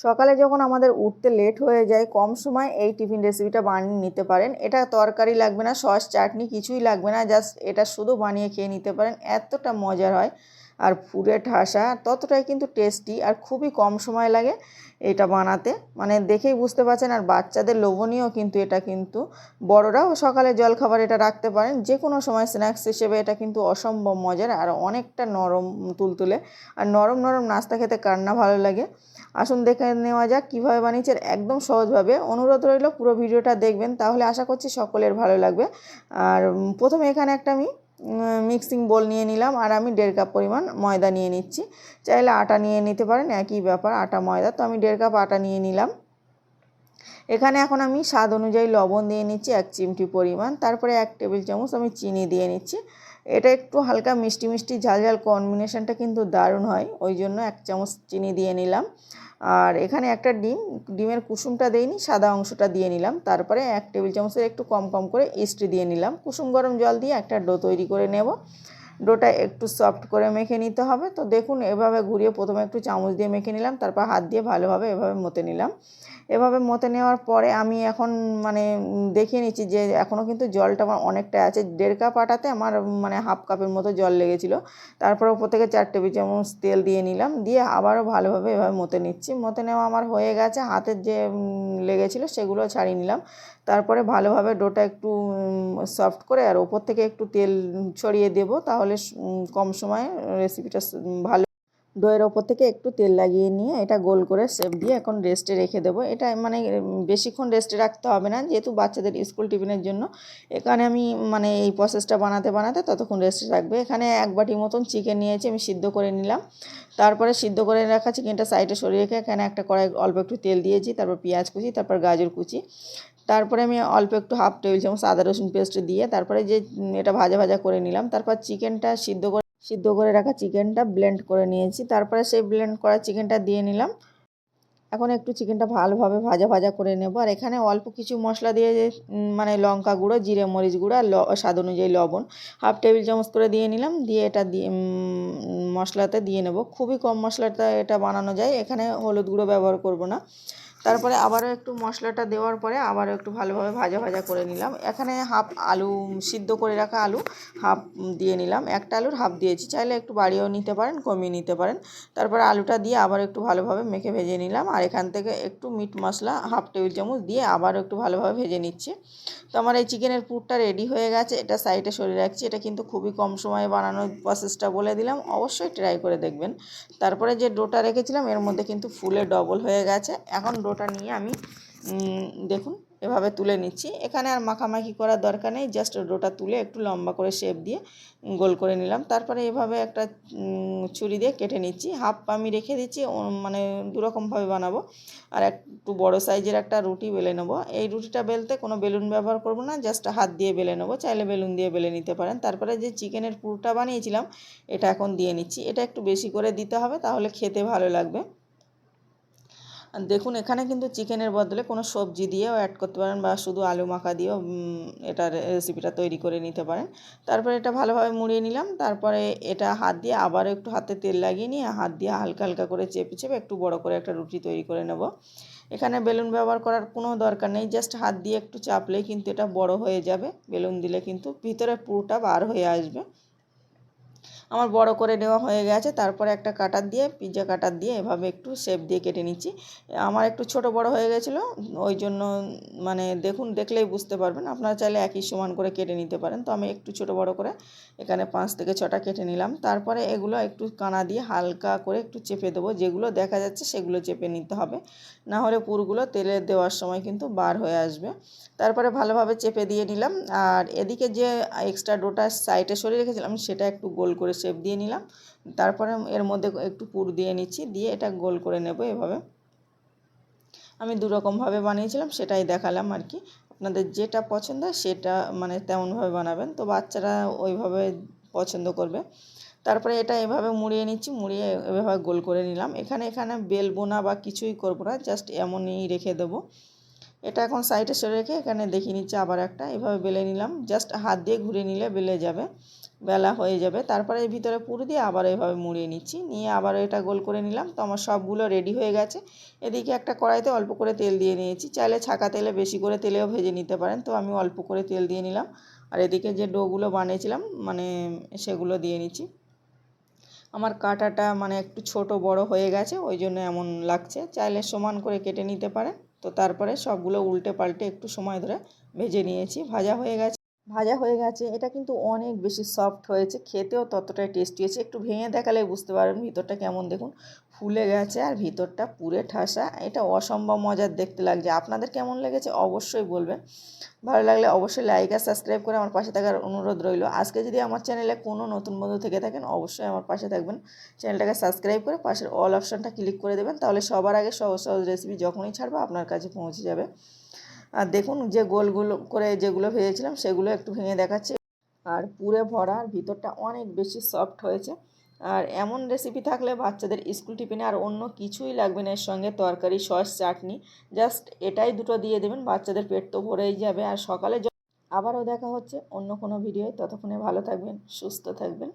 সকালে যখন আমাদের উঠতে লেট হয়ে যায়, কম সময়ে এই টিফিন রেসিপিটা বানিয়ে নিতে পারেন। এটা তরকারি লাগবে না, সস চাটনি কিছুই লাগবে না, জাস্ট এটা শুধু বানিয়ে খেয়ে নিতে পারেন। এতটা মজার হয় আর ফুলে ঠাসা, ততটাই কিন্তু টেস্টি আর খুবই কম সময় লাগে এটা বানাতে। মানে দেখেই বুঝতে পারছেন। আর বাচ্চাদের লোভনীয় কিন্তু এটা, কিন্তু বড়রাও সকালে জলখাবার এটা রাখতে পারেন, যে কোনো সময় স্ন্যাক্স হিসেবে এটা কিন্তু অসম্ভব মজার আর অনেকটা নরম তুলতুলে। আর নরম নরম নাস্তা খেতে কার না ভালো লাগে। আসুন দেখে নেওয়া যাক কীভাবে বানিয়েছে একদম সহজভাবে। অনুরোধ রইল পুরো ভিডিওটা দেখবেন, তাহলে আশা করছি সকলের ভালো লাগবে। আর প্রথমে এখানে একটা আমি মিক্সিং বোল নিয়ে নিলাম, আর আমি 1.5 কাপ পরিমাণ ময়দা নিয়ে নিচ্ছি। চাইলে আটা নিয়ে নিতে পারেন, একই ব্যাপার, আটা ময়দা। তো আমি 1.5 কাপ আটা নিয়ে নিলাম। এখানে এখন আমি স্বাদ অনুযায়ী লবণ দিয়ে নিচ্ছি 1 চিমটি পরিমাণ। তারপরে 1 টেবিল চামচ আমি চিনি দিয়ে নিচ্ছি। এটা একটু হালকা মিষ্টি মিষ্টি ঝাল ঝাল কম্বিনেশনটা কিন্তু দারুণ হয়, ওই জন্য 1 চামচ চিনি দিয়ে নিলাম। আর এখানে একটা ডিমের কুসুমটা দেইনি, সাদা অংশটা দিয়ে নিলাম। তারপরে 1 টেবিল চামচের একটু কম কম করে ইস্ট দিয়ে নিলাম। কুসুম গরম জল দিয়ে একটা ডো তৈরি করে নেব। ডোটা একটু সফট করে মেখে নিতে হবে। তো দেখুন এভাবে ঘুরিয়ে প্রথমে একটু চামচ দিয়ে মেখে নিলাম, তারপর হাত দিয়ে ভালোভাবে এভাবে মতে নিলাম। এভাবে মতে নেওয়ার পরে আমি এখন মানে দেখিয়ে নিচ্ছি যে এখনও কিন্তু জলটা আমার অনেকটা আছে। 1.5 কাপ আটাতে আমার মানে হাফ কাপের মতো জল লেগেছিলো। তারপর ওপর থেকে 4 টেবিল চামচ তেল দিয়ে নিলাম, দিয়ে আবারও ভালোভাবে এভাবে মতে নিচ্ছি। মতে নেওয়া আমার হয়ে গেছে। হাতের যে লেগেছিলো সেগুলো ছাড়িয়ে নিলাম। তারপরে ভালোভাবে ডোটা একটু সফট করে আর ওপর থেকে একটু তেল ছড়িয়ে দেব, তাহলে কম সময়ে রেসিপিটা ভালো। ডোয়ের ওপর থেকে একটু তেল লাগিয়ে নিয়ে এটা গোল করে শেপ দিয়ে এখন রেস্টে রেখে দেবো। এটা মানে বেশিক্ষণ রেস্টে রাখতে হবে না, যেহেতু বাচ্চাদের স্কুল টিফিনের জন্য। এখানে আমি মানে এই প্রসেসটা বানাতে বানাতে ততক্ষণ রেস্টে রাখবে। এখানে 1 বাটি মতন চিকেন নিয়েছি, আমি সিদ্ধ করে নিলাম। তারপরে সিদ্ধ করে রাখা চিকেনটা সাইডে সরিয়ে রেখে এখানে একটা কড়াই অল্প একটু তেল দিয়েছি, তারপর পেঁয়াজ কুচি, তারপর গাজর কুচি, তারপরে আমি অল্প একটু হাফ টেবিল চামচ আদা রসুন পেস্ট দিয়ে তারপরে যে এটা ভাজা ভাজা করে নিলাম। তারপর চিকেনটা সিদ্ধ করে রাখা চিকেনটা ব্লেন্ড করে নিয়েছি। তারপরে সেই ব্লেন্ড করা চিকেনটা দিয়ে নিলাম। এখন একটু চিকেনটা ভালোভাবে ভাজা ভাজা করে নেব। আর এখানে অল্প কিছু মশলা দিয়ে মানে লঙ্কা গুঁড়ো, জিরে মরিচ গুঁড়ো আর স্বাদ অনুযায়ী লবণ হাফ টেবিল চামচ করে দিয়ে নিলাম। দিয়ে এটা দিয়ে মশলাতে দিয়ে নেব। খুবই কম মশলাটা এটা বানানো যায়, এখানে হলুদ গুঁড়ো ব্যবহার করব না। তারপরে আবারও একটু মশলাটা দেওয়ার পরে আবারও একটু ভালোভাবে ভাজা ভাজা করে নিলাম। এখানে হাফ আলু সিদ্ধ করে রাখা আলু হাফ দিয়ে নিলাম। একটা আলুর হাফ দিয়েছি, চাইলে একটু বাড়িয়েও নিতে পারেন, কমিয়ে নিতে পারেন। তারপরে আলুটা দিয়ে আবার একটু ভালোভাবে মেখে ভেজে নিলাম। আর এখান থেকে একটু মিট মশলা হাফ টেবিল চামচ দিয়ে আবারও একটু ভালোভাবে ভেজে নিচ্ছি। তো আমার এই চিকেনের পুরটা রেডি হয়ে গেছে, এটা সাইডে সরিয়ে রাখছি। এটা কিন্তু খুবই কম সময়ে বানানোর প্রসেসটা বলে দিলাম, অবশ্যই ট্রাই করে দেখবেন। তারপরে যে ডোটা রেখেছিলাম এর মধ্যে কিন্তু ফুলে ডবল হয়ে গেছে। এখন ডোটা নিয়ে আমি দেখুন এভাবে তুলে নিচ্ছি। এখানে আর মাখামাখি করার দরকার নেই, জাস্ট ডোটা তুলে একটু লম্বা করে শেপ দিয়ে গোল করে নিলাম। তারপরে এভাবে একটা ছুরি দিয়ে কেটে নিচ্ছি। হাফ আমি রেখে দিচ্ছি, মানে দুরকমভাবে বানাবো। আর একটু বড় সাইজের একটা রুটি বেলে নেবো। এই রুটিটা বেলতে কোনো বেলুন ব্যবহার করব না, জাস্ট হাত দিয়ে বেলে নেবো, চাইলে বেলুন দিয়ে বেলে নিতে পারেন। তারপরে যে চিকেনের পুরটা বানিয়েছিলাম এটা এখন দিয়ে নিচ্ছি। এটা একটু বেশি করে দিতে হবে, তাহলে খেতে ভালো লাগবে। দেখুন এখানে কিন্তু চিকেনের বদলে কোনো সবজি দিয়েও অ্যাড করতে পারেন, বা শুধু আলু মাখা দিয়েও এটা রেসিপিটা তৈরি করে নিতে পারেন। তারপরে এটা ভালোভাবে মুড়িয়ে নিলাম। তারপরে এটা হাত দিয়ে আবারও একটু হাতে তেল লাগিয়ে নিয়ে হাত দিয়ে হালকা হালকা করে চেপে চেপে একটু বড় করে একটা রুটি তৈরি করে নেব। এখানে বেলুন ব্যবহার করার কোনো দরকার নেই, জাস্ট হাত দিয়ে একটু চাপলেই কিন্তু এটা বড় হয়ে যাবে। বেলুন দিলে কিন্তু ভিতরে পুরোটা বার হয়ে আসবে। আমার বড় করে নেওয়া হয়ে গেছে। তারপরে একটা কাটার দিয়ে, পিৎজা কাটার দিয়ে এভাবে একটু শেপ দিয়ে কেটে নিচ্ছি। আমার একটু ছোট বড় হয়ে গেছিলো, ওই জন্য মানে দেখুন দেখলেই বুঝতে পারবেন। আপনারা চাইলে একই সমান করে কেটে নিতে পারেন। তো আমি একটু ছোট বড় করে এখানে 5 থেকে 6টা কেটে নিলাম। তারপরে এগুলো একটু কানা দিয়ে হালকা করে একটু চেপে দেবো, যেগুলো দেখা যাচ্ছে সেগুলো চেপে নিতে হবে, না হলে পুরগুলো তেলে দেওয়ার সময় কিন্তু বার হয়ে আসবে। তারপরে ভালোভাবে চেপে দিয়ে নিলাম। আর এদিকে যে এক্সট্রা ডোটা সাইডে সরিয়ে রেখেছিলাম সেটা একটু গোল করে শেপ দিয়ে নিলাম। তারপরে এর মধ্যে একটু পুর দিয়ে নিচ্ছি, দিয়ে এটা গোল করে নেব। এভাবে আমি দুরকমভাবে বানিয়েছিলাম, সেটাই দেখালাম আর কি। আপনাদের যেটা পছন্দ সেটা মানে তেমনভাবে বানাবেন, তো বাচ্চারা ওইভাবে পছন্দ করবে। তারপরে এটা এভাবে মুড়িয়ে নিচ্ছি, মুড়িয়ে এভাবে গোল করে নিলাম। এখানে বেলবো না বা কিছুই করবো না, জাস্ট এমনই রেখে দেবো। এটা এখন সাইডে সরে রেখে এখানে দেখিয়ে নিচ্ছি আবার একটা এভাবে বেলে নিলাম। জাস্ট হাত দিয়ে ঘুরে নিলে বেলে যাবে, বেলা হয়ে যাবে। তারপরে এর ভিতরে পুর দিয়ে আবার এভাবে মুড়িয়ে নিচ্ছি, নিয়ে আবার এটা গোল করে নিলাম। তো আমার সবগুলো রেডি হয়ে গেছে। এদিকে একটা কড়াইতে অল্প করে তেল দিয়ে নিয়েছি, চাইলে ছাকা তেলে বেশি করে তেলেও ভেজে নিতে পারেন, তো আমি অল্প করে তেল দিয়ে নিলাম। আর এদিকে যে ডোগুলো বানিয়েছিলাম মানে সেগুলো দিয়ে নিচ্ছি। আমার কাটাটা মানে একটু ছোট বড় হয়ে গেছে, ওই জন্য এমন লাগছে, চাইলে সমান করে কেটে নিতে পারেন। তো তারপরে সবগুলো উল্টে পাল্টে একটু সময় ধরে ভেজে নিয়েছি। ভাজা হয়ে গেছে। এটা কিন্তু অনেক বেশি সফট হয়েছে, খেতেও ততটাই টেস্টি হয়েছে। একটু ভেঙে দেখালে বুঝতে পারবেন ভিতরটা কেমন, দেখুন ফুলে গেছে আর ভিতরটা পুরে ঠাসা। এটা অসম্ভব মজার দেখতে লাগছে। আপনাদের কেমন লেগেছে অবশ্যই বলবেন। ভালো লাগলে অবশ্যই লাইক আর সাবস্ক্রাইব করে আমার পাশে থাকার অনুরোধ রইল। আজকে যদি আমার চ্যানেলে কোনো নতুন বন্ধু থেকে থাকেন অবশ্যই আমার পাশে থাকবেন, চ্যানেলটাকে সাবস্ক্রাইব করে পাশের অল অপশানটা ক্লিক করে দেবেন, তাহলে সবার আগে সহজ সহজ রেসিপি যখনই ছাড়বো আপনার কাছে পৌঁছে যাবে। আর দেখুন যে গোলগুলো করে যেগুলো ভেজেছিলাম সেগুলো একটু ভেঙে দেখাচ্ছে, আর পুরে ভরা আর ভিতরটা অনেক বেশি সফট হয়েছে। আর এমন রেসিপি থাকলে বাচ্চাদের স্কুল টিফিনে আর অন্য কিছুই লাগবে না, এর সঙ্গে তরকারি সস চাটনি, জাস্ট এটাই দুটো দিয়ে দেবেন, বাচ্চাদের পেট তো ভরেই যাবে। আর সকালে আবারও দেখা হচ্ছে অন্য কোনো ভিডিওয়, ততক্ষণে ভালো থাকবেন, সুস্থ থাকবেন।